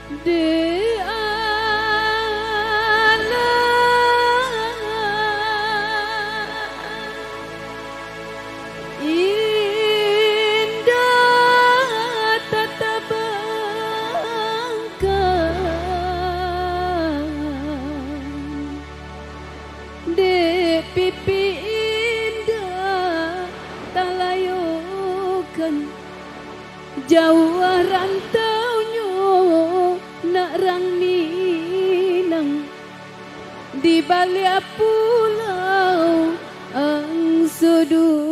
di alam indah tata bangkai di pipi indah tak layukan jauh rantaunya nak rang Minang di balik pulau ang sudu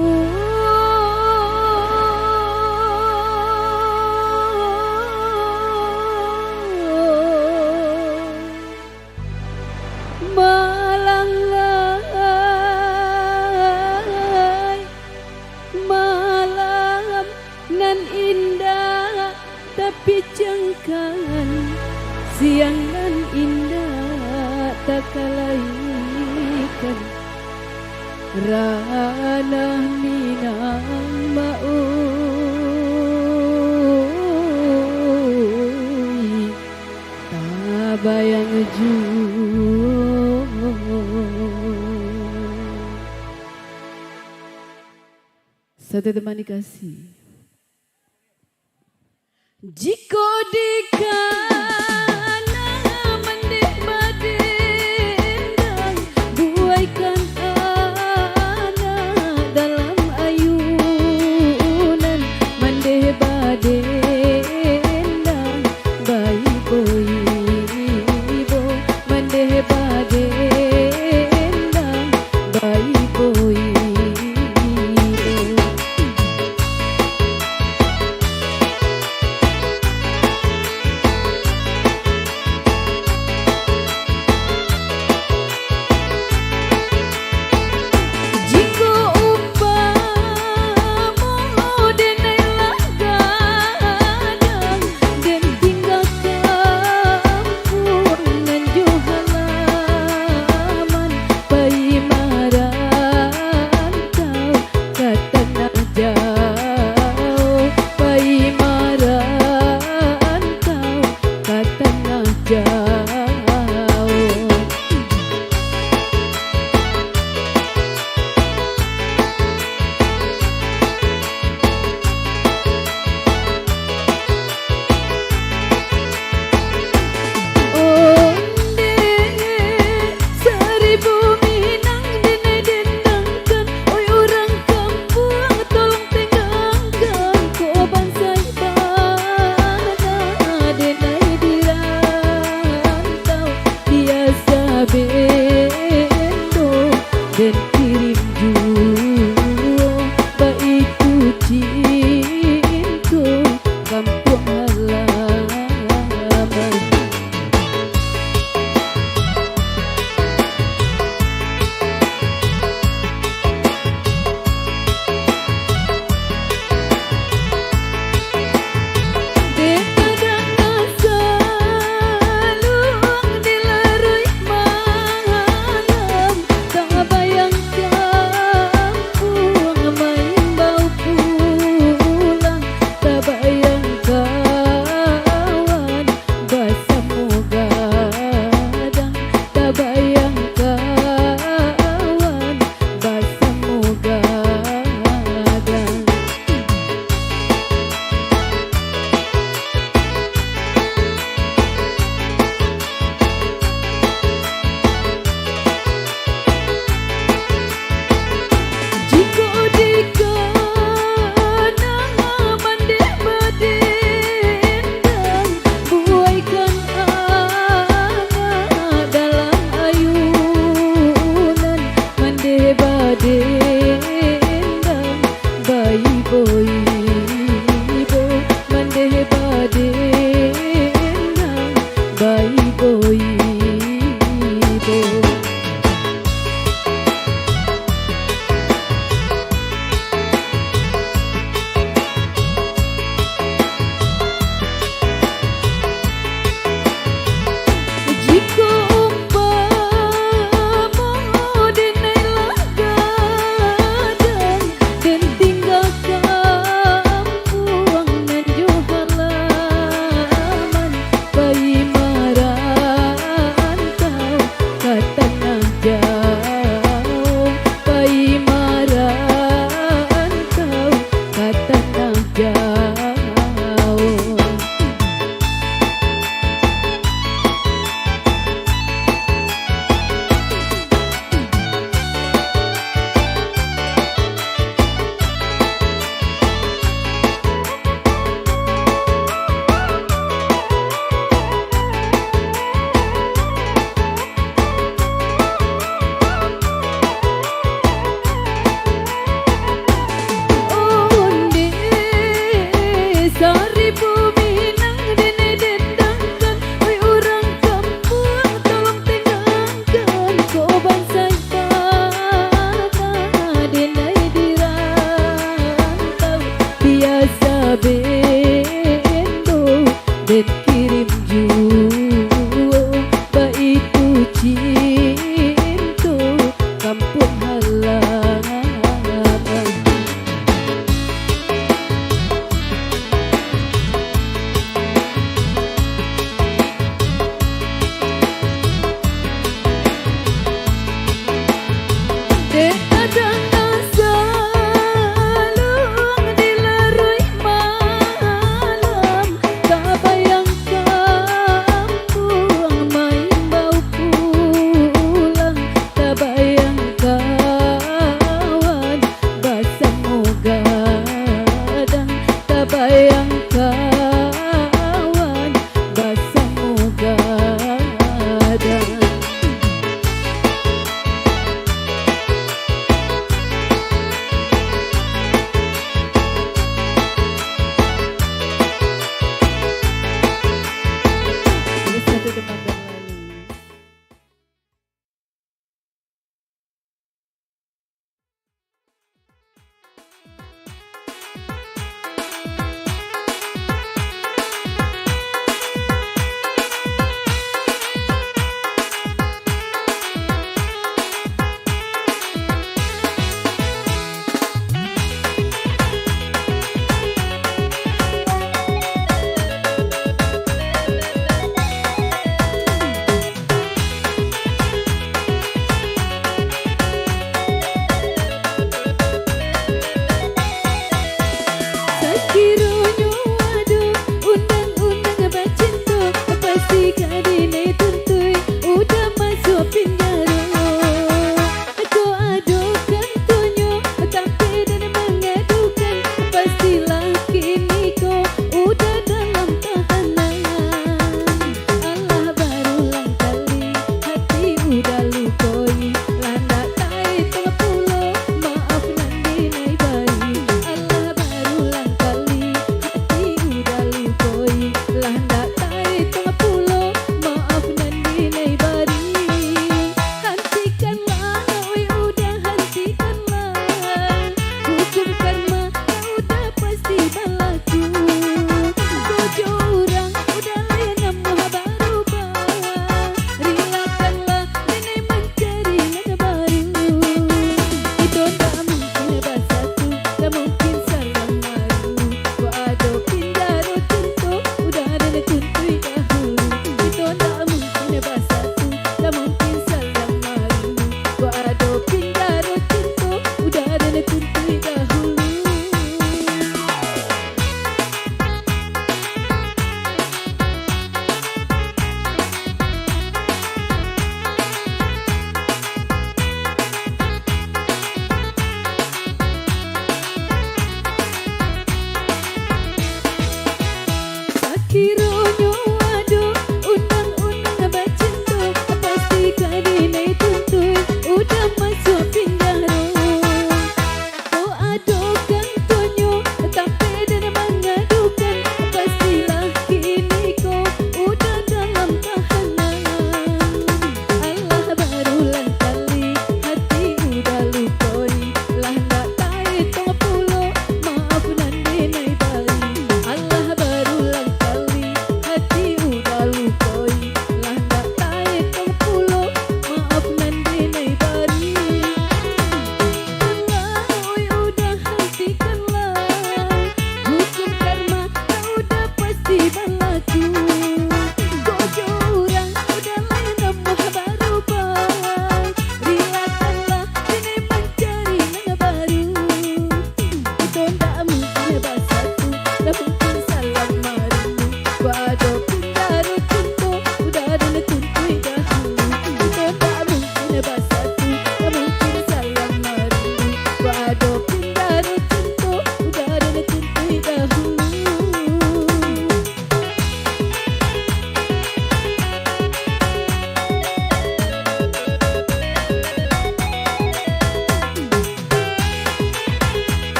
malanglay malam nan indah tapi jengkan siang nan indah tak kalaikan ranah Minang maui tak bayang ju. Satu teman dikasih. Jika dikana mendek badendang buaikan anak dalam ayunan mendek badendang bayi boibo mendek badendang bayi boibo. rimju baitu cintu kampung halaman. Dek kadang salung dilarui malam, tak bayang kampung main bau pulang, tak bayang kawan basah mogadang, tak bayang kawan basah mogadang.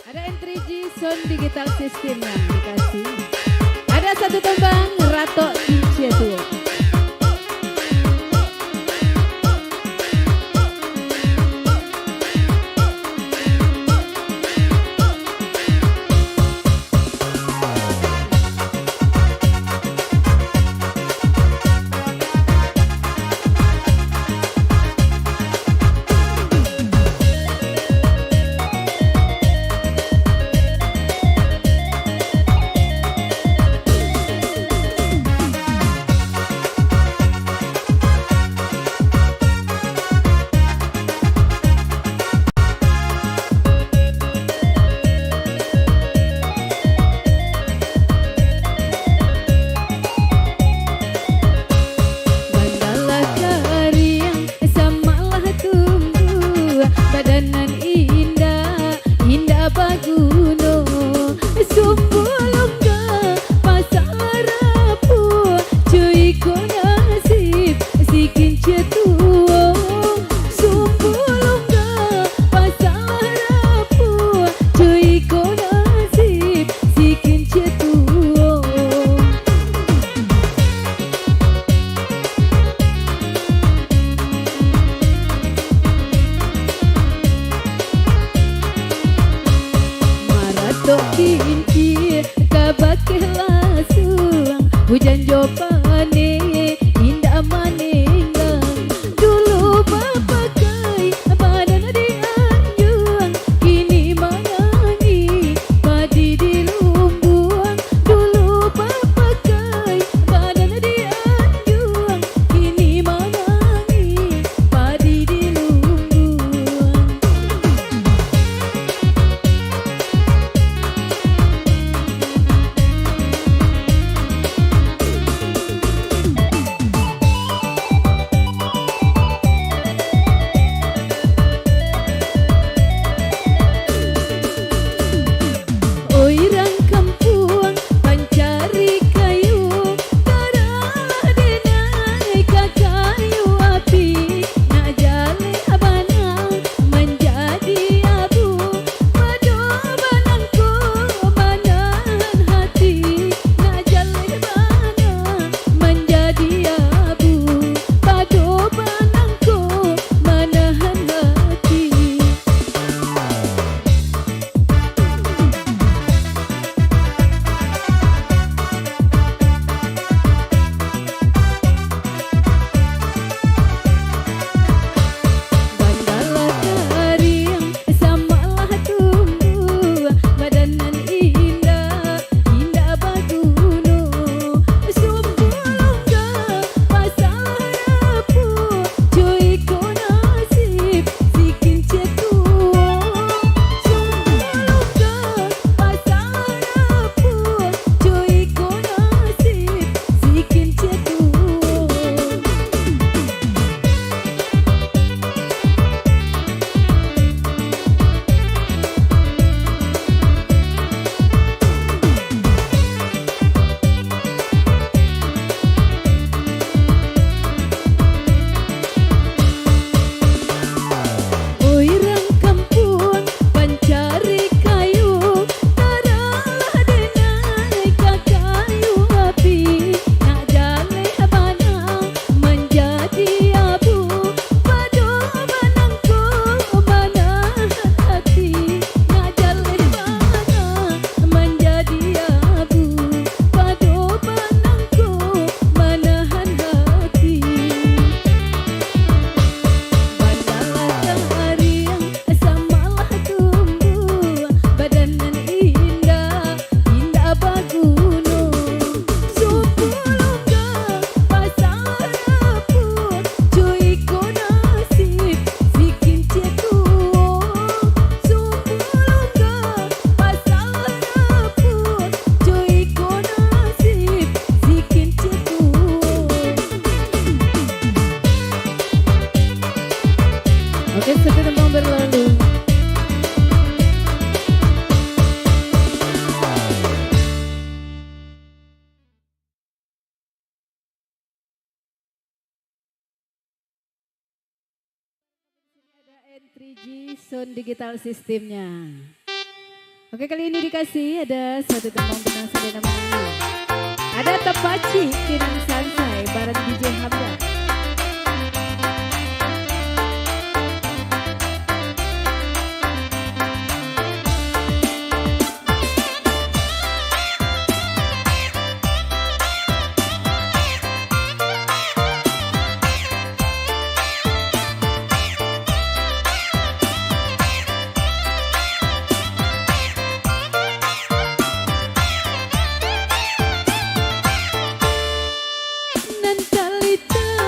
Ada N3G Sound Digital System yang dikasih. Ada satu tembang Rato Cietuo. cetuo sumpulungga pasal rapuh cuy ko nasib sikin cetuo maratok kinci kabakeh lasuang hujan jopane indah manenggang dulu papakai badan dianjung kini manyanyi padi dilumbuang dulu papakai badan dianjung kini manyanyi padi dilumbuang Oirang kampung pancari kayu taralah denai kakayu api nak jale abanang menjadi abu padu banangku manahan hati nak jale abanang menjadi abu padu banangku manahan hati. Bandala kariang samalah tumbuh badanan indah indah baguno sumpulungga pasal rapuh cuy ko nasib sikin cetuo sumpulungga pasal rapuh cuy ko nasib sikin cetuo Oirang kampung pancari kayu taralah denai kakayu api nak jale abanang menjadi abu padu banangku manahan hati nak jale abanang menjadi abu padu banangku manahan hati. Bandala kariang samalah tumbuh badanan indah indah baguno sumpulungga pasal rapuh cuy ko nasib sikin cetuo sumpulungga pasal rapuh cuy ko nasib sikin cetuo. Oke, satu tembang berlalu. Ada N3G Sound Digital Systemnya. Oke, kali ini dikasih ada satu tembang benang sadana menyanyi. Ada Tepaci Kinang Sansai bareng DJ Hamda. Nan talita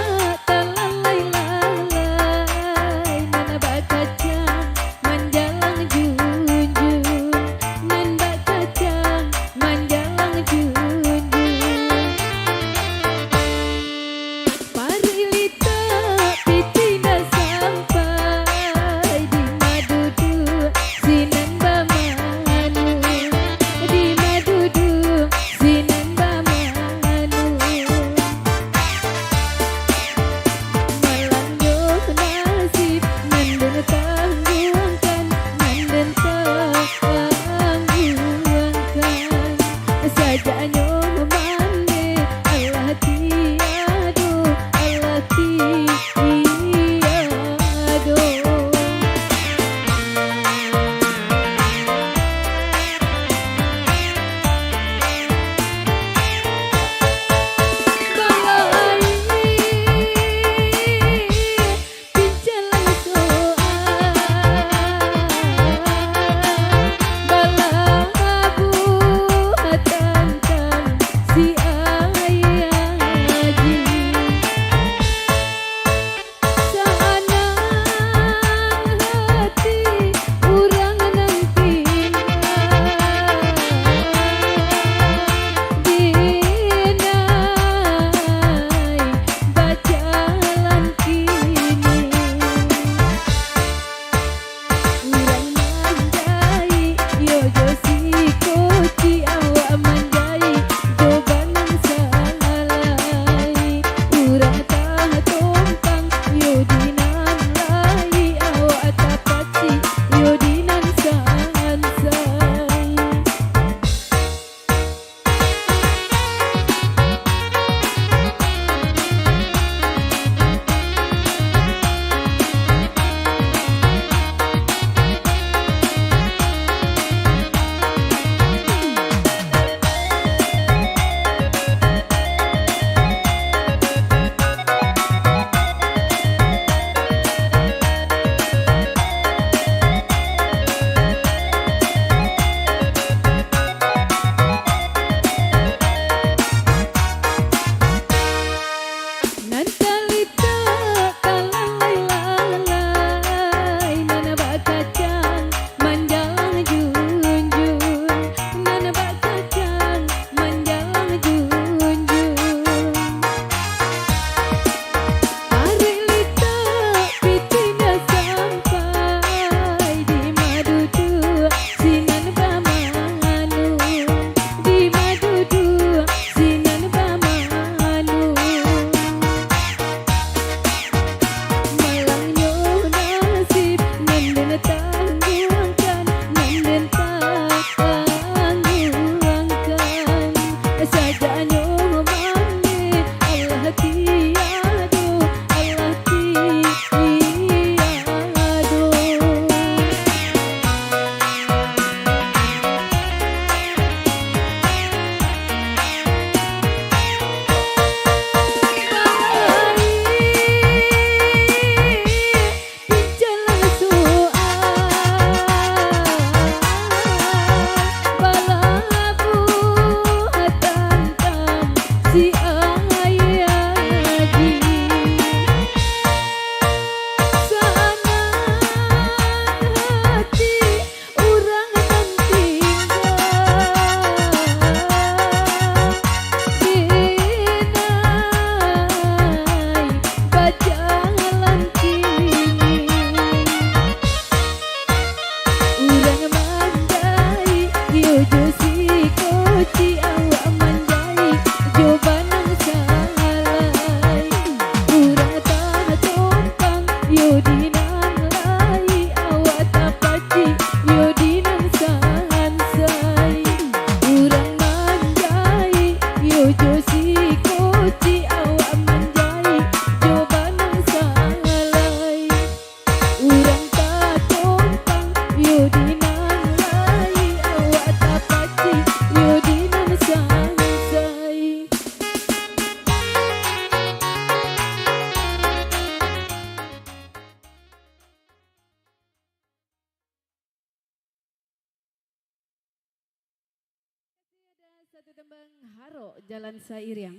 Satu tembang Haro Jalan Sairiang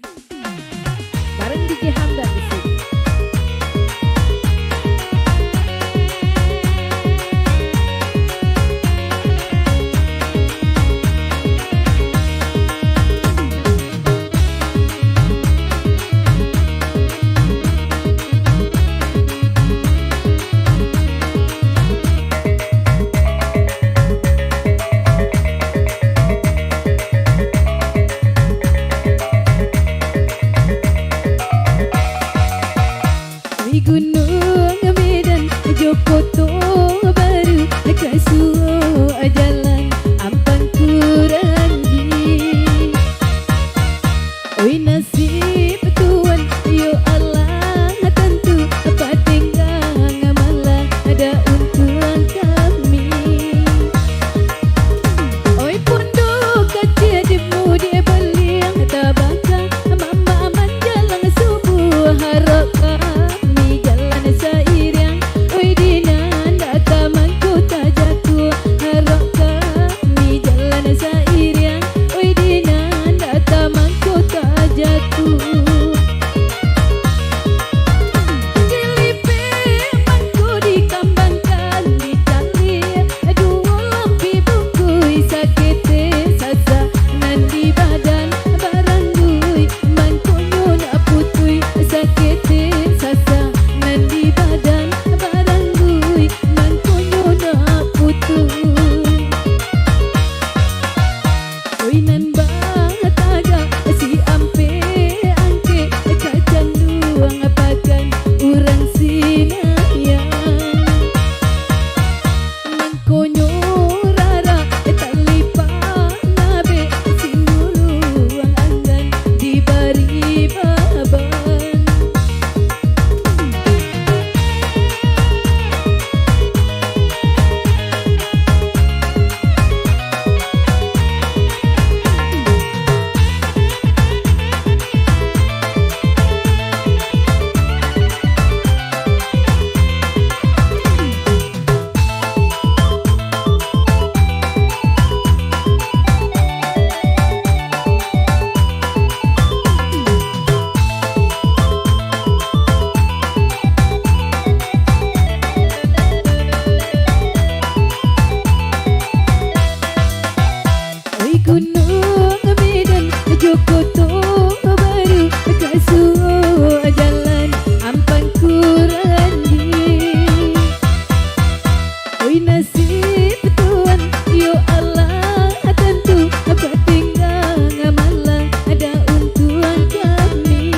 bareng DJ Hamdan di sini. Gunung Medan Jokoto baru Kasuo jalan Ampang Kurangi. Oi nasib tuan yo Allah tentu patinggang malah ada untuk kami. Oi pondok kecil di mudi beliang tabaka mama manjalang subuh harap Sairiang, oi dinan data mangkota jatuh harap kami jalan Sairiang, oi dinan data mangkota jatuh. Jelipe mangku dikambangkan dicari dua lampi bungkui sakite sasa nanti badan barang dui mangkunyo nak putui sakite sasa di badan barang dui mangkonyo nak putus. Oi nan bataga si ampe angke kacanduang apakan urang sinayang mangkonyo rara talipang nabe sinuluang anggan di bari baban. Gunung Medan Jokoto baru Kasuo jalan Ampang Kurangi. Oi nasib tuan yo Allah tentu patinggang malah ada untuan kami.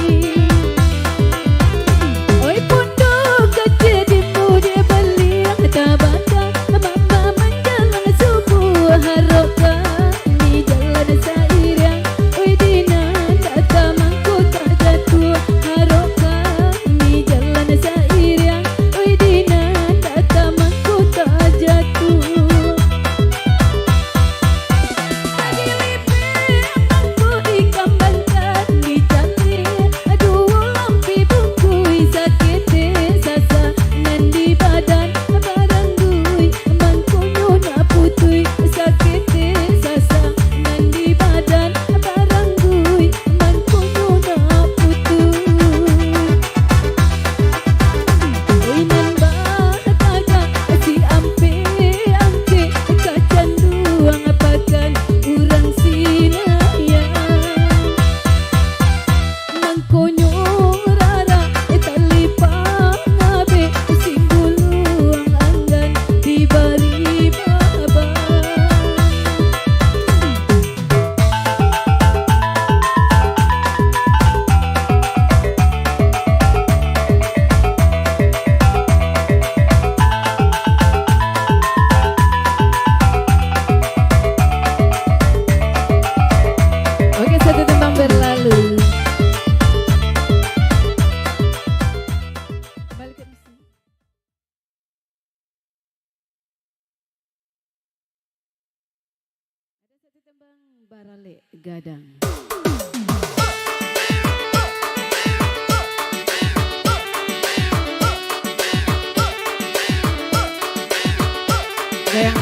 Oi pondok kecil di mudi beliang tabaka mama manjalang subuh harap jalan Sairiang, oi dinan data mangkota jatuh harap kami jalan Sairiang, oi dinan data mangkota jatuh. Jelipe mangku dikambangkan dicari dua lampi bungkui sakite sasa nandi badan barang dui mangkonyo nak putui sakite sasa di badan barang dui mangkonyo nak putus. Oi nan bataga si ampe angke kacanduang apakan urang sinayang mangkonyo rara talipang abe singguluang anggan di bari baban. Oke, satu tembang berlalu. Kembali ke MC. Ada satu tembang Barale Gadang. Goyang.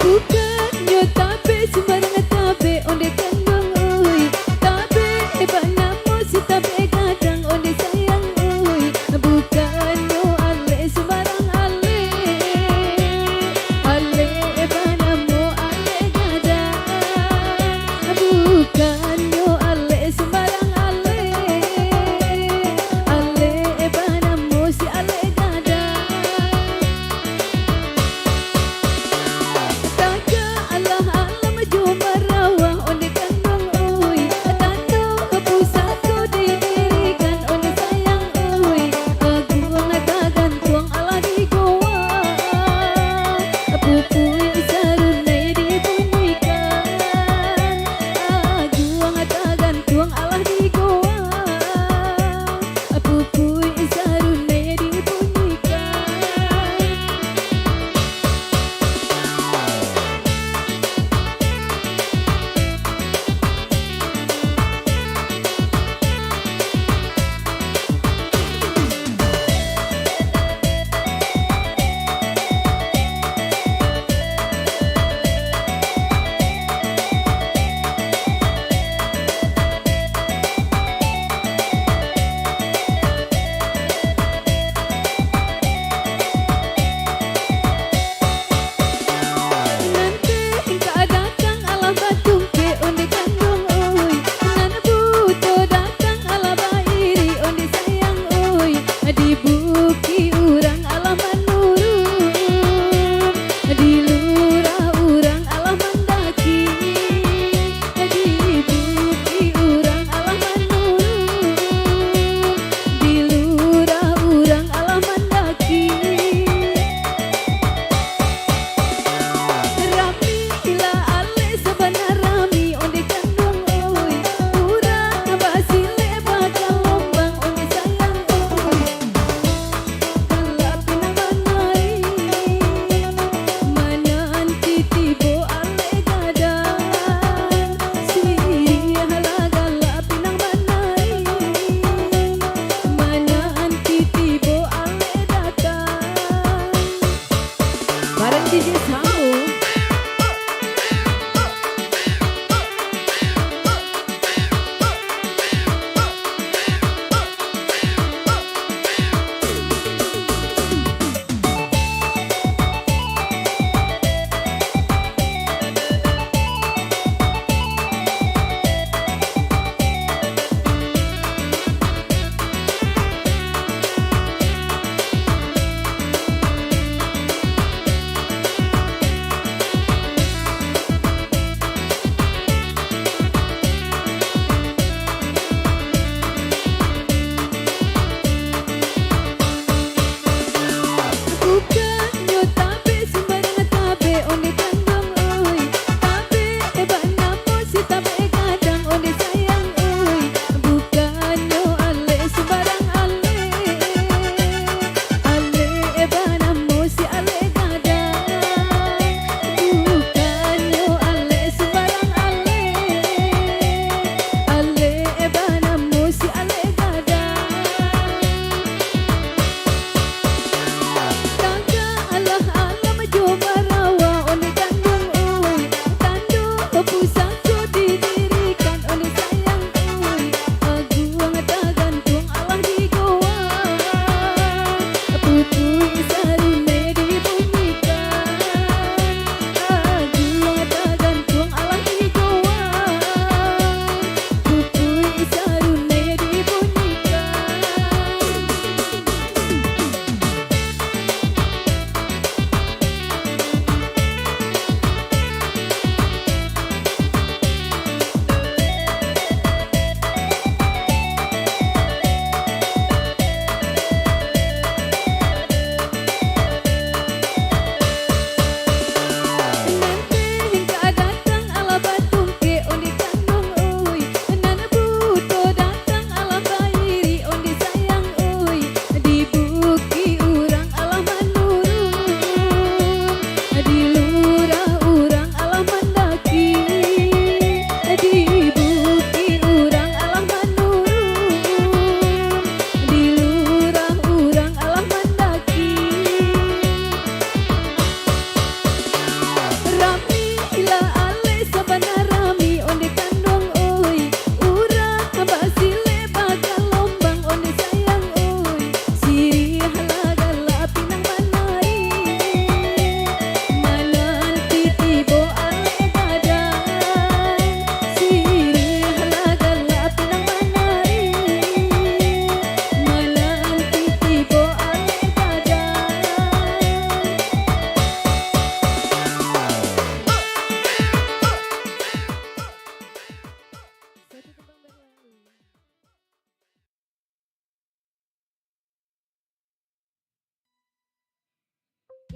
Bukannya tabe sembarangan tabe onde kandung oi. Tabe banamu si tabe kadang onde sayang oi. Bukannya ale sembarang ale. Ale banamu ale kadang. Bukannya ale sembarang ale. Ale banamu si ale kadang.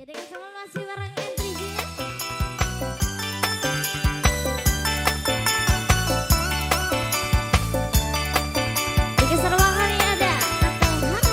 dengan sama masih bareng N3G ya. Di keseruangan ini ada Atau Harap.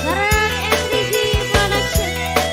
Barang N3G Production.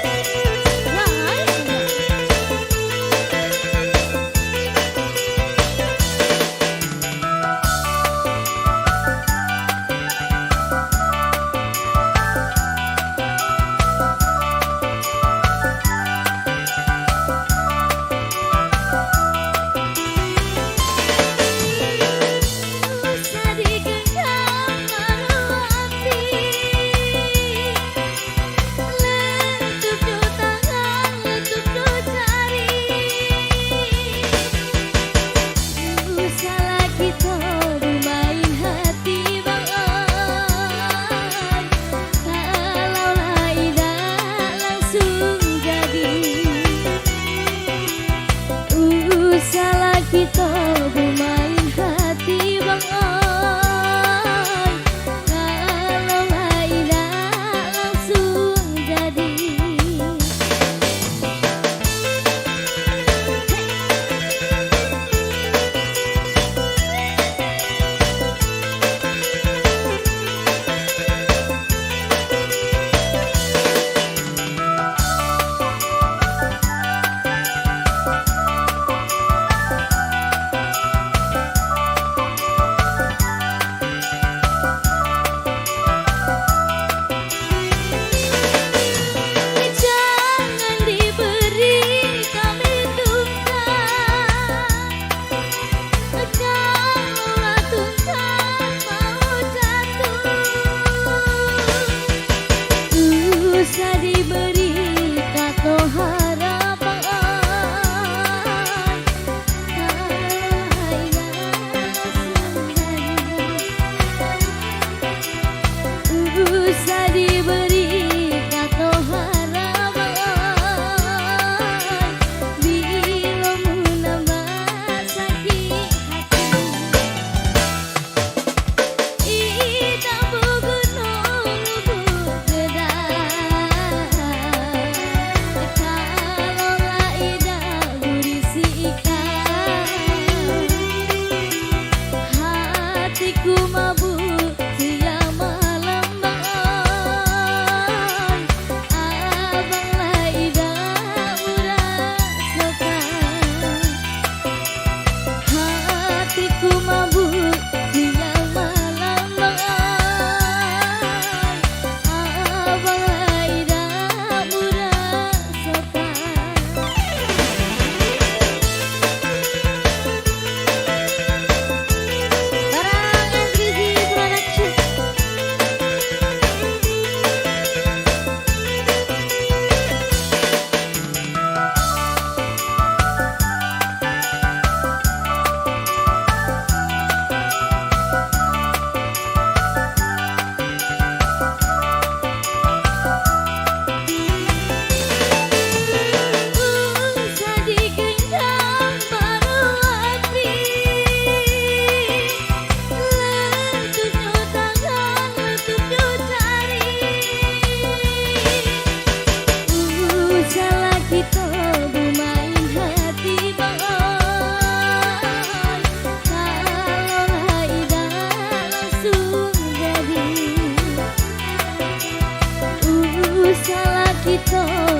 kita